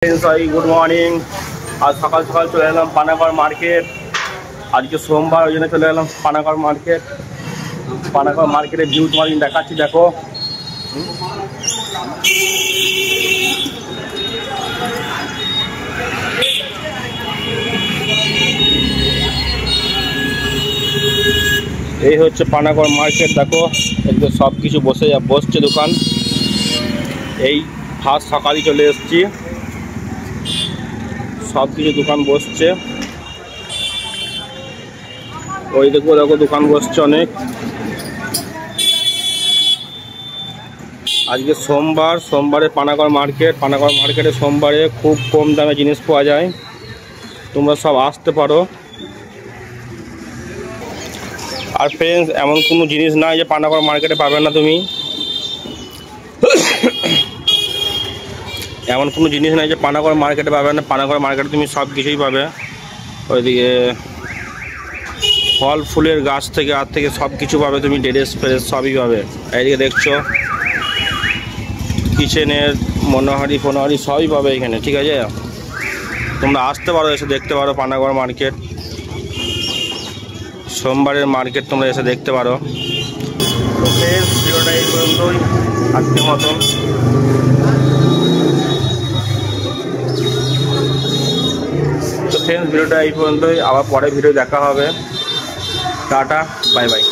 Good morning. आज सकाल सकाल चले एलाम पानागढ़ मार्केट। आज के सोमवार ओई जोन्नो चले एलाम पानागढ़ मार्केट। पानागढ़ मार्केटेर ভিউ তোমাদের দেখাচ্ছি, দেখো। এই হচ্ছে পানাগড় মার্কেট, দেখো এদিকে সব কিছু বসছে দোকান। এই ফার্স্ট সকালই চলে এসেছি, সব কিছু দোকান বসছে। ওই দেখো দেখো দোকান বসছে অনেক। আজকে সোমবার, সোমবারে পানাগড় মার্কেটে সোমবারে খুব কম দামে জিনিস পাওয়া যায়, তোমরা সব আসতে পারো। আর ফ্রেন্ডস, এমন কোনো জিনিস নাই যে পানাগড় মার্কেটে পাবে না তুমি। এমন কোনো জিনিস নাই যে পানাগড় মার্কেটে পাবে না। পানাগড় মার্কেটে তুমি সব কিছুই পাবে। ওইদিকে ফল ফুলের গাছ থেকে আর থেকে সব কিছু পাবে তুমি, ড্রেস ফ্রেস সবই পাবে। এইদিকে দেখছো কিচেনের মনোহারি ফনোহারি সবই পাবে এখানে, ঠিক আছে। তোমরা আসতে পারো, এসে দেখতে পারো পানাগড় মার্কেট। সোমবারের মার্কেট তোমরা এসে দেখতে পারো। তো ফ্রেন্ডস, ভিডিওটা এই পর্যন্তই আজকের মতন। তো ফ্রেন্ডস, ভিডিওটা এই পর্যন্তই, আবার পরে ভিডিও দেখা হবে। Tata, bye bye.